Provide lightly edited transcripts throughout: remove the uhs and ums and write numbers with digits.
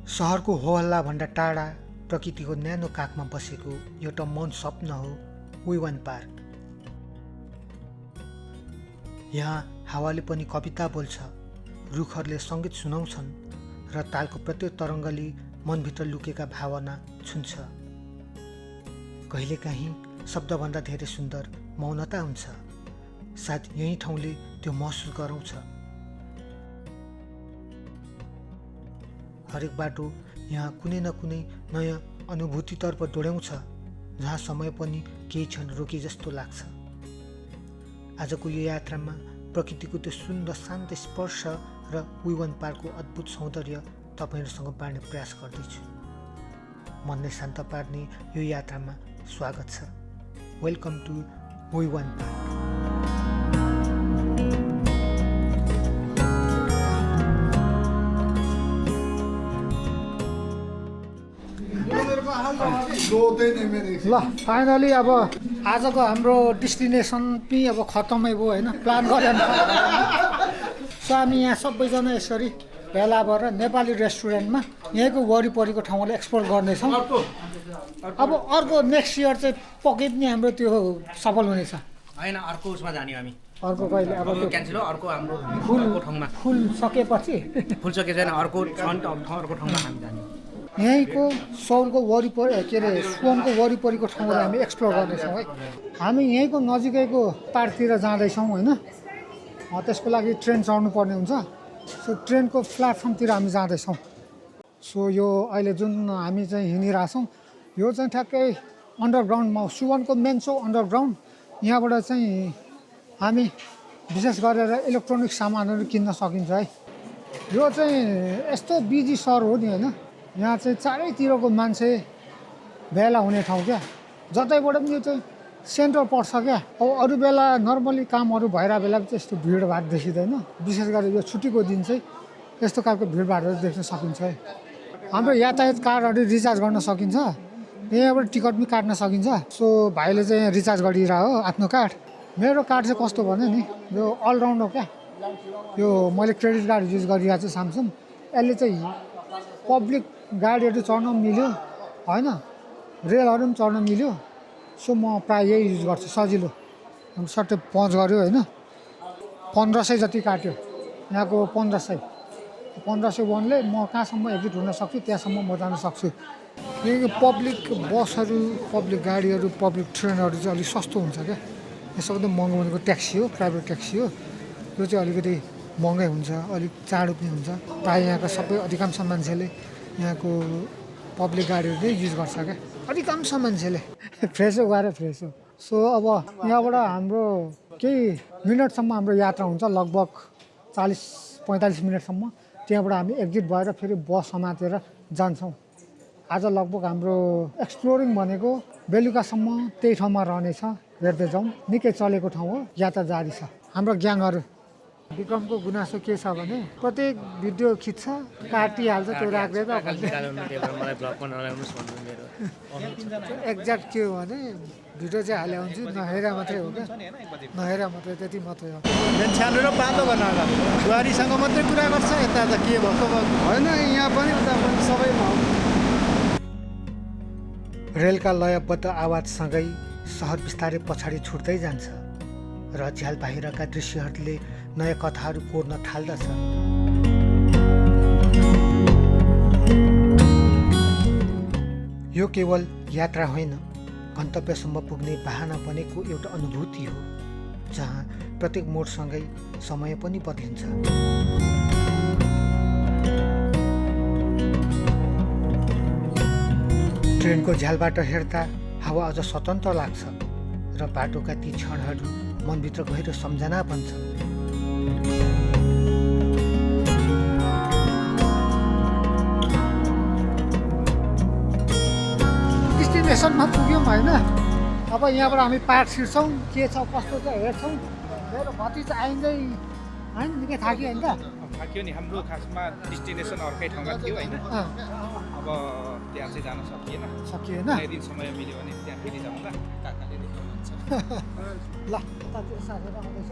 सहरको होहल्ला भन्दा टाढा प्रकृतिको न्यानो काखमा बसेको एउटा मौन स्वप्न हो वुइवान पार्क। यहाँ हावाले पनि कविता बोल्छ, रुखहरूले सङ्गीत सुनाउँछन् र तालको प्रत्येक तरङ्गले मनभित्र लुकेका भावना छुन्छ। कहिलेकाहीँ शब्दभन्दा धेरै सुन्दर मौनता हुन्छ। सायद यही ठाउँले त्यो महसुस गराउँछ। हरेक बाटो यहाँ कुनै न कुनै नयाँ अनुभूतितर्फ डोर्याउँछ, जहाँ समय पनि केही क्षण रोके जस्तो लाग्छ। आजको यो यात्रामा प्रकृतिको त्यो सुन्दर शान्त स्पर्श र वुइवान पार्कको अद्भुत सौन्दर्य तपाईँहरूसँग बाँड्ने प्रयास गर्दैछु। मनलाई शान्त पार्ने यो यात्रामा स्वागत छ। वेलकम टु वुइवान पार्क। ल फाइनली अब आजको हाम्रो डेस्टिनेसन पनि अब खत्तमै भयो होइन, प्लान गरेन। सो हामी यहाँ सबैजना यसरी भेला भएर नेपाली रेस्टुरेन्टमा यहीँको वरिपरिको ठाउँलाई एक्सप्लोर गर्नेछौँ। अब अर्को नेक्स्ट इयर चाहिँ पक्कै पनि हाम्रो त्यो सफल हुनेछ होइन। अर्को उसमा जाने हामी, अर्को कहिले अब त्यो क्यान्सल हो। अर्को हाम्रो ठाउँमा फुल सकेपछि फुल सके छैन, अर्को अर्को ठाउँमा हामी जाने। यहीँको सौलको वरिपरि के अरे सुवनको वरिपरिको ठाउँलाई हामी एक्सप्लोर गर्नेछौँ है। हामी यहीँको नजिकैको पार्कतिर जाँदैछौँ होइन। त्यसको लागि ट्रेन चढ्नु पर्ने हुन्छ। सो ट्रेनको प्लेटफर्मतिर हामी जाँदैछौँ। सो यो अहिले जुन हामी चाहिँ हिँडिरहेछौँ यो चाहिँ ठ्याक्कै अन्डरग्राउन्डमा सुवनको मेन चौक अन्डरग्राउन्ड। यहाँबाट चाहिँ हामी विशेष गरेर इलेक्ट्रोनिक सामानहरू किन्न सकिन्छ है। यो चाहिँ यस्तो बिजी सहर हो नि होइन। यहाँ चाहिँ चारैतिरको मान्छे भेला हुने ठाउँ क्या। जतैबाट पनि यो चाहिँ सेन्टर पर्छ क्या। अब अरू बेला नर्मली कामहरू भइरहेको बेला चाहिँ यस्तो भिडभाड देखिँदैन। विशेष गरेर यो छुट्टीको दिन चाहिँ यस्तो खालको भिडभाडहरू देख्न सकिन्छ है। हाम्रो यातायात कार्डहरू रिचार्ज गर्न सकिन्छ, यहाँबाट टिकट पनि काट्न सकिन्छ। सो भाइले चाहिँ रिचार्ज गरिरहेको हो आफ्नो कार्ड। मेरो कार्ड चाहिँ कस्तो भने नि यो अलराउन्ड हो क्या। यो मैले क्रेडिट कार्ड युज गरिरहेको छु स्यामसङ। यसले चाहिँ पब्लिक गाडीहरू चढ्न पनि मिल्यो होइन, रेलहरू पनि चढ्न मिल्यो। सो म प्रायः यही युज गर्छु, सजिलो। सट्टै पहुँच गऱ्यो होइन। 1500 जति काट्यो यहाँको। 1501ले म कहाँसम्म एक्जिट हुन सक्छु त्यहाँसम्म म जान सक्छु। किनकि पब्लिक बसहरू, पब्लिक गाडीहरू, पब्लिक ट्रेनहरू चाहिँ अलिक सस्तो हुन्छ क्या। यो सबैभन्दा महँगो भनेको ट्याक्सी हो, प्राइभेट ट्याक्सी हो। यो चाहिँ अलिकति महँगै हुन्छ, अलिक चाँडो पनि हुन्छ। प्रायः यहाँका सबै अधिकांश मान्छेले यहाँको पब्लिक गाडीहरू चाहिँ युज गर्छ क्या, अधिकांश मान्छेले। फ्रेस हो गएर फ्रेस हो। सो अब यहाँबाट हाम्रो केही मिनटसम्म हाम्रो यात्रा हुन्छ, लगभग 40-45 मिनटसम्म। त्यहाँबाट हामी एक्जिट भएर फेरि बस समातेर जान्छौँ। आज लगभग हाम्रो एक्सप्लोरिङ भनेको बेलुकासम्म त्यही ठाउँमा रहनेछ। हेर्दै जाउँ, निकै चलेको ठाउँ हो, यात्रा जारी छ। हाम्रो ग्याङहरू विक्रमको गुनासो के छ भने प्रत्येक भिडियो खिच्छ, काटिहाल्छ, त्यो राख्दैन। एक्ज्याक्ट के हो भने भिडियो चाहिँ हाले हुन्छ, नहेरा मात्रै हो क्या, नहेरा मात्रै, त्यति मात्रै हो। छ्यानो र पातो बनाएर बुहारीसँग मात्रै कुरा गर्छ, यता त के भएको होइन। यहाँ पनि उता पनि सबैमा रेलका लयबद्ध आवाजसँगै सहर बिस्तारै पछाडि छुट्दै जान्छ र झ्याल बाहिरका दृश्यहरूले नयाँ कथाहरू कोर्न थाल्दछ। यो केवल यात्रा होइन, गन्तव्यसम्म पुग्ने बाहना बनेको एउटा अनुभूति हो, जहाँ प्रत्येक मोडसँगै समय पनि बदलिन्छ। ट्रेनको झ्यालबाट हेर्दा हावा अझ स्वतन्त्र लाग्छ र बाटोका ती क्षणहरू मनभित्र गहिरो सम्झना बन्छ। डेस्टिनेसनमा पुग्यौँ होइन। अब यहाँबाट हामी पार्क छिर्छौँ, के छ कस्तो छ हेर्छौँ। मेरो भतिजा आइँदै होइन, निकै थाक्यो होइन त। थाक्यो नि, हाम्रो खासमा डेस्टिनेसन अर्कै ठाउँमा थियो होइन। अब त्यहाँ चाहिँ जान सकिएन। कुनै दिन समय मिल्यो भने त्यहाँ फेरि जाउँला, काकाले देखाउनुहुन्छ। ल यतातिर साथीहरू आउँदैछ।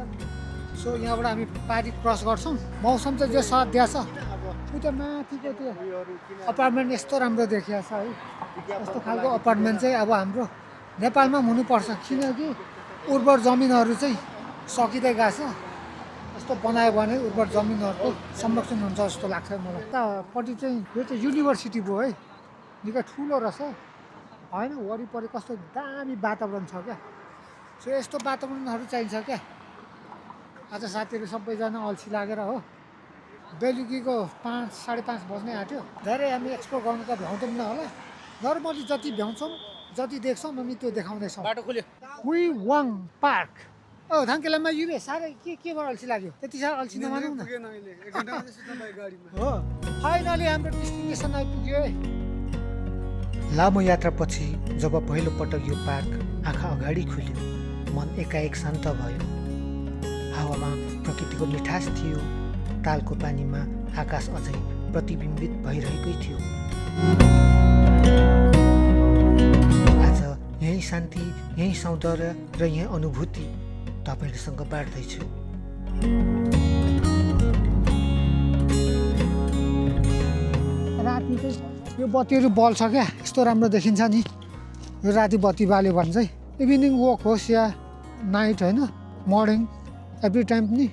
सो यहाँबाट हामी पारी क्रस गर्छौँ मौसम चाहिँ जे साथ दिएछ उता माथिको त्यो अपार्टमेन्ट यस्तो राम्रो देखिएको छ है यस्तो खालको अपार्टमेन्ट चाहिँ अब हाम्रो नेपालमा पनि हुनुपर्छ किनकि उर्वर जमिनहरू चाहिँ सकिँदै गएको छ यस्तो बनायो भने उर्वर जमिनहरूको संरक्षण हुन्छ जस्तो लाग्छ मलाई यतापट्टि चाहिँ यो चाहिँ युनिभर्सिटी भयो है निकै ठुलो रहेछ होइन वरिपरि कस्तो दामी वातावरण छ क्या सो यस्तो वातावरणहरू चाहिन्छ क्या आज साथीहरू सबैजना अल्छी लागेर हो बेलुकीको 5:30 बज्नै आँट्यो धेरै हामी एक्सप्लोर गर्नु त भ्याउँदैनौँ होला नर्मली जति भ्याउँछौँ जति देख्छौँ हामी त्यो देखाउँदैछौँ बाटो खोल्यो हुई वाङ पार्क धाङ्केलामा युबे साह्रै केबाट अल्छी लाग्यो त्यति साह्रो अल्छी नमानौँ न हो फाइनली हाम्रो डेस्टिनेसन आइपुग्यो है लामो यात्रापछि जब पहिलोपटक यो पार्क आँखा अगाडि खुल्यो मन एकाएक शान्त भयो हावामा प्रकृतिको मिठास थियो तालको पानीमा आकाश अझै प्रतिबिम्बित भइरहेकै थियो आज यही शान्ति यही सौन्दर्य र यही अनुभूति तपाईँहरूसँग बाँड्दैछु राति चाहिँ यो बत्तीहरू बल्छ क्या यस्तो राम्रो देखिन्छ नि यो राति बत्ती बाल्यो भने चाहिँ इभिनिङ वक होस् या नाइट होइन मर्निङ एभ्री टाइम पनि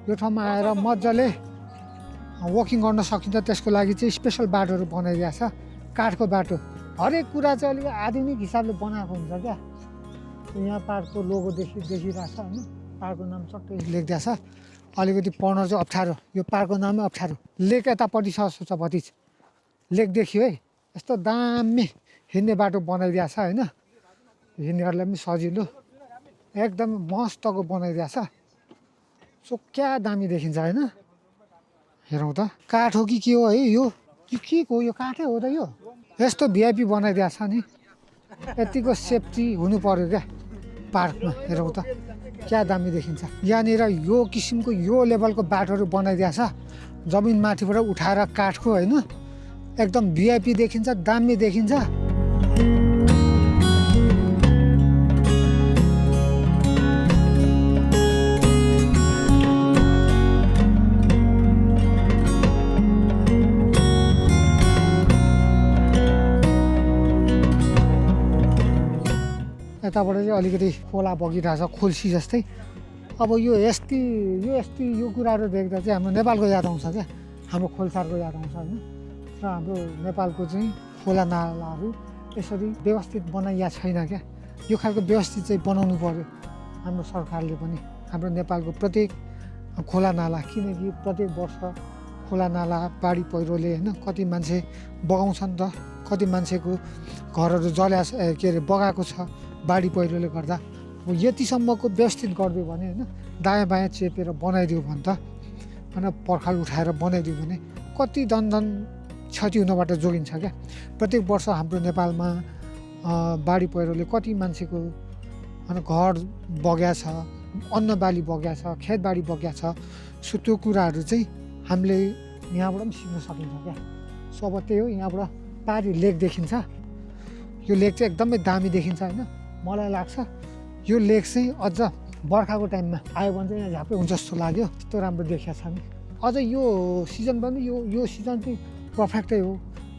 यो ठाउँमा आएर मजाले वकिङ गर्न सकिन्छ त्यसको लागि चाहिँ स्पेसल बाटोहरू बनाइदिएको छ काठको बाटो हरेक कुरा चाहिँ अलिक आधुनिक हिसाबले बनाएको हुन्छ क्या यहाँ पार्कको लोगो देखिरहेको छ होइन पार्कको नाम चट्टै लेखिदिएको छ अलिकति पढ्न चाहिँ अप्ठ्यारो यो पार्कको नामै अप्ठ्यारो लेक यतापट्टि छ भतिज लेक देखियो है यस्तो दामी हिँड्ने बाटो बनाइदिएको छ होइन हिँड्नेहरूलाई पनि सजिलो एकदम मस्तको बनाइदिएको छ सो क्या दामी देखिन्छ होइन हेरौँ त काठ हो कि के हो है यो के हो यो काठै हो त यो यस्तो भिआइपी बनाइदिएको छ नि यतिको सेफ्टी हुनु पर्यो क्या पार्कमा हेरौँ त क्या दामी देखिन्छ यहाँनिर यो किसिमको यो लेभलको बाटोहरू बनाइदिएको छ जमिन माथिबाट उठाएर काठको होइन एकदम भिआइपी देखिन्छ दामी देखिन्छ यताबाट चाहिँ अलिकति खोला बगिरहेछ खोल्सी जस्तै अब यो कुराहरू देख्दा चाहिँ हाम्रो नेपालको याद आउँछ क्या हाम्रो खोलसारको याद आउँछ होइन र हाम्रो नेपालको चाहिँ खोला नालाहरू यसरी व्यवस्थित बनाइया छैन क्या यो खालको व्यवस्थित चाहिँ बनाउनु पर्यो हाम्रो सरकारले पनि हाम्रो नेपालको प्रत्येक खोला नाला किनकि प्रत्येक वर्ष खोला नाला बाढी पहिरोले होइन कति मान्छे बगाउँछ नि त कति मान्छेको घरहरू के अरे बगाएको छ बाढी पहिरोले गर्दा अब यतिसम्मको व्यवस्थित गरिदियो भने होइन दायाँ बायाँ चेपेर बनाइदियो भने त होइन पर्खाल उठाएर बनाइदियो भने कति धन क्षति हुनबाट जोगिन्छ क्या प्रत्येक वर्ष हाम्रो नेपालमा बाढी पहिरोले कति मान्छेको होइन घर बग्या छ अन्न बाली बग्या छ खेतबारी बग्या छ सो त्यो कुराहरू चाहिँ हामीले यहाँबाट पनि सिक्न सकिन्छ क्या सो अब त्यही हो यहाँबाट पारी लेक देखिन्छ यो लेक चाहिँ एकदमै दामी देखिन्छ होइन मलाई लाग्छ यो लेक चाहिँ अझ बर्खाको टाइममा आयो भने चाहिँ यहाँ झापै हुन्छ जस्तो लाग्यो यस्तो राम्रो देखिएको छ नि अझ यो सिजन पनि यो सिजन चाहिँ पर्फेक्टै हो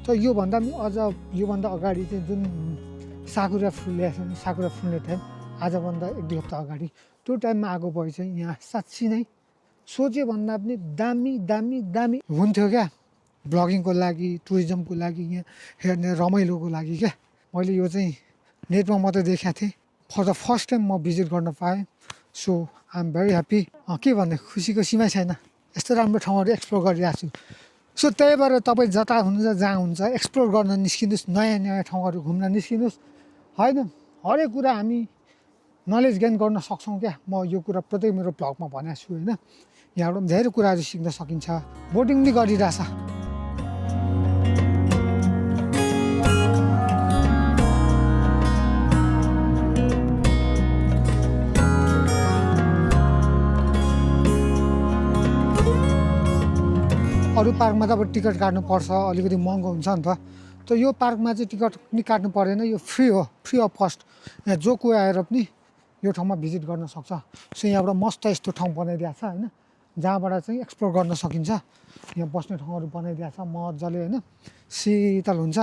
तर योभन्दा पनि अझ योभन्दा अगाडि चाहिँ जुन साकुरा फुल्ने छ नि साकुरा फुल्ने टाइम आजभन्दा 1-2 हप्ता अगाडि त्यो टाइममा आएको भए चाहिँ यहाँ साँच्ची नै सोचे भन्दा पनि दामी दामी दामी हुन्थ्यो क्या ब्लगिङको लागि टुरिज्मको लागि यहाँ हेर्ने रमाइलोको लागि क्या मैले यो चाहिँ नेटमा मात्रै देखाएको थिएँ फर द फर्स्ट टाइम म भिजिट गर्न पाएँ so I am very happy के भन्ने खुसीको सीमै छैन यस्तो राम्रो ठाउँहरू एक्सप्लोर गरिरहेको छु सो त्यही भएर तपाईँ जता हुनुहुन्छ जहाँ हुन्छ एक्सप्लोर गर्न निस्किनुहोस् नयाँ नयाँ ठाउँहरू घुम्न निस्किनुहोस् होइन हरेक कुरा हामी नलेज गेन गर्न सक्छौँ क्या म यो कुरा प्रत्येक मेरो ब्लगमा भनेको छु होइन यहाँबाट पनि धेरै कुराहरू सिक्न सकिन्छ बोटिङ पनि गरिरहेछ अरू पार्कमा त अब टिकट काट्नुपर्छ अलिकति महँगो हुन्छ नि त यो पार्कमा चाहिँ टिकट पनि काट्नु परेन यो फ्री हो फ्री अफ कस्ट यहाँ जो कोही आएर पनि यो ठाउँमा भिजिट गर्न सक्छ। सो यहाँबाट मस्त यस्तो ठाउँ बनाइदिएको छ होइन, जहाँबाट चाहिँ एक्सप्लोर गर्न सकिन्छ। यहाँ बस्ने ठाउँहरू बनाइदिएको छ मजाले होइन, शीतल हुन्छ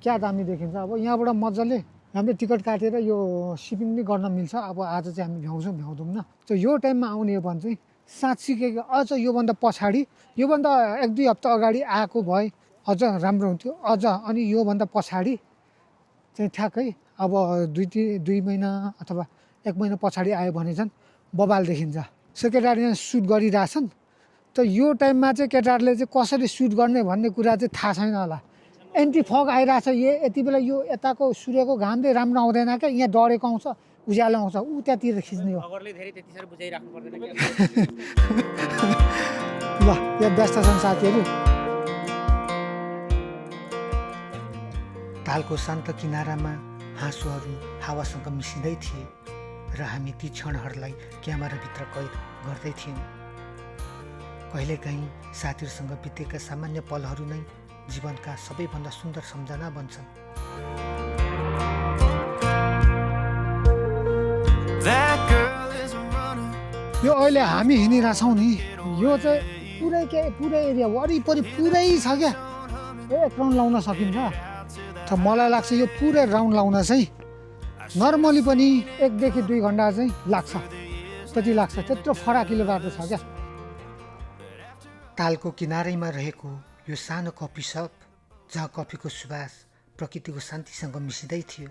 क्या दामी देखिन्छ। अब यहाँबाट मजाले हामीले टिकट काटेर यो सिपिङ पनि गर्न मिल्छ। अब आज चाहिँ हामी भ्याउँछौँ भ्याउँदैनौँ न। त यो टाइममा आउने हो भने चाहिँ साँच्चीकै अझ योभन्दा पछाडि, योभन्दा 1-2 हप्ता अगाडि आएको भए अझ राम्रो हुन्थ्यो। अझ अनि योभन्दा पछाडि चाहिँ ठ्याक्कै अब 2 महिना अथवा 1 महिना पछाडि आयो भने चाहिँ बबाल देखिन्छ। सो केटाहरू यहाँ सुट गरिरहेछन्। त यो टाइममा चाहिँ केटाहरूले चाहिँ कसरी सुट गर्ने भन्ने कुरा चाहिँ थाहा छैन होला। एन्टी फग आइरहेछ, यति बेला यो यताको सूर्यको घामले राम्रो आउँदैन क्या, यहाँ डढेको आउँछ, उज्यालो आउँछ, ऊ त्यहाँतिर खिच्ने हो। अगरले धेरै त्यति साह्रो बुझाइराख्नु पर्दैन क्या। ल यहाँ व्यस्त छन् साथीहरू। तालको शान्त किनारामा हाँसोहरू हावासँग मिसिँदै थिए र हामी ती क्षणहरूलाई क्यामेराभित्र कैद गर्दै थियौँ। कहिलेकाहीँ साथीहरूसँग बितेका सामान्य पलहरू नै जीवनका सबैभन्दा सुन्दर सम्झना बन्छन्। यो अहिले हामी हिँडिरहेछौँ नि, यो चाहिँ पुरै एरिया वरिपरि पुरै छ क्या, एक राउन्ड लाउन सकिन्छ। त मलाई लाग्छ यो पुरै राउन्ड लाउन चाहिँ नर्मली पनि 1 देखि 2 घन्टा चाहिँ लाग्छ, त्यति लाग्छ। त्यत्रो फराकिलो बाटो छ क्या। तालको किनारैमा रहेको यो सानो कफी सप, जहाँ कफीको सुवास प्रकृतिको शान्तिसँग मिसिँदै थियो।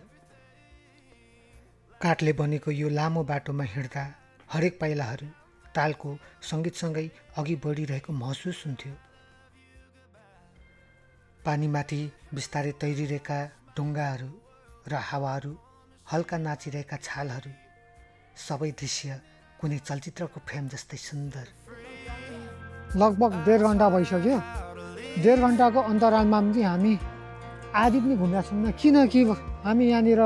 काठले बनेको यो लामो बाटोमा हिँड्दा हरेक पाइलाहरू तालको सङ्गीतसँगै अघि बढिरहेको महसुस हुन्थ्यो। पानीमाथि बिस्तारै तैरिरहेका डुङ्गाहरू र हावाहरू, हल्का नाचिरहेका छालहरू, सबै दृश्य कुनै चलचित्रको फ्रेम जस्तै सुन्दर। लगभग 1.5 घन्टा भइसक्यो। 1.5 घन्टाको अन्तरालमा पनि हामी आधी पनि घुमेका छैनौँ, किनकि हामी यहाँनिर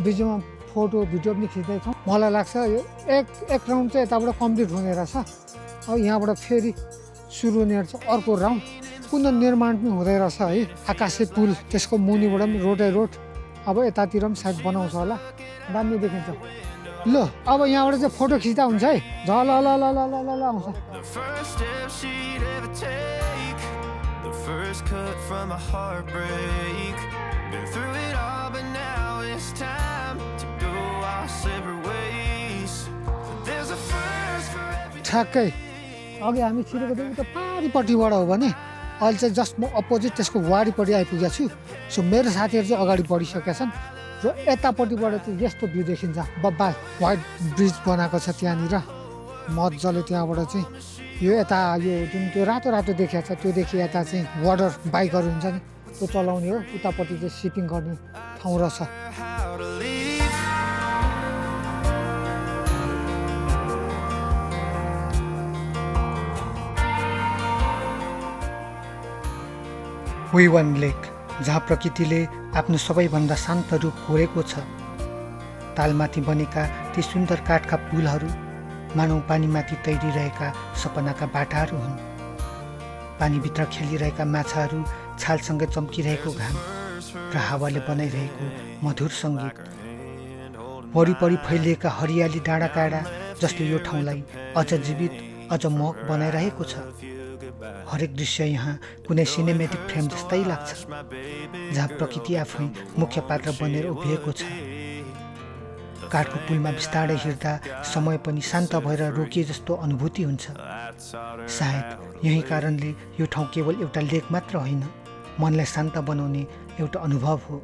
बिचमा फोटो भिडियो पनि खिच्दैछौँ। मलाई लाग्छ यो एक राउन्ड चाहिँ यताबाट कम्प्लिट हुने रहेछ। अब यहाँबाट फेरि सुरु हुने रहेछ अर्को राउन्ड। पुनर्निर्माण पनि हुँदै रहेछ है, आकाशे पुल, त्यसको मुनिबाट पनि रोड। अब यतातिर पनि सायद बनाउँछ होला, दामी देखिन्छ। ल अब यहाँबाट चाहिँ फोटो खिच्दा हुन्छ है, झल आउँछ। ठ्याक्कै अघि हामी छिरेको थियौँ त पारिपट्टिबाट हो भने अहिले चाहिँ जस्ट म अपोजिट त्यसको वारिपट्टि आइपुगेको छु। सो मेरो साथीहरू चाहिँ अगाडि बढिसकेका छन् र यतापट्टिबाट चाहिँ यस्तो भ्यू देखिन्छ। बब्बा व्हाइट ब्रिज बनाएको छ त्यहाँनिर मजाले। त्यहाँबाट चाहिँ यो यता यो जुन त्यो रातो देखिएको छ त्योदेखि यता चाहिँ वाटर बाइकहरू हुन्छ नि, त्यो चलाउने हो। उतापट्टि चाहिँ सिपिङ गर्ने ठाउँ रहेछ। हुइवन लेक, जहाँ प्रकृतिले आफ्नो सबैभन्दा शान्त रूप कोरेको छ। तालमाथि बनेका ती सुन्दर काठका पुलहरू मानौ पानीमाथि तैरिरहेका सपनाका बाटाहरू हुन्। पानीभित्र खेलिरहेका माछाहरू, छालसँगै चम्किरहेको घाम र हावाले बनाइरहेको मधुर सङ्गीत, वरिपरि फैलिएका हरियाली डाँडाकाँडा जसले यो ठाउँलाई अझ जीवित, अझ मोहक बनाइरहेको छ। हरेक दृश्य यहाँ कुनै सिनेमेटिक फ्रेम जस्तै लाग्छ, जहाँ प्रकृति आफै मुख्य पात्र बनेर उभिएको छ। काठको पुलमा बिस्तारै हिँड्दा समय पनि शान्त भएर रोकिए जस्तो अनुभूति हुन्छ। सायद यही कारणले यो ठाउँ केवल एउटा लेक मात्र होइन, मनलाई शान्त बनाउने एउटा अनुभव हो।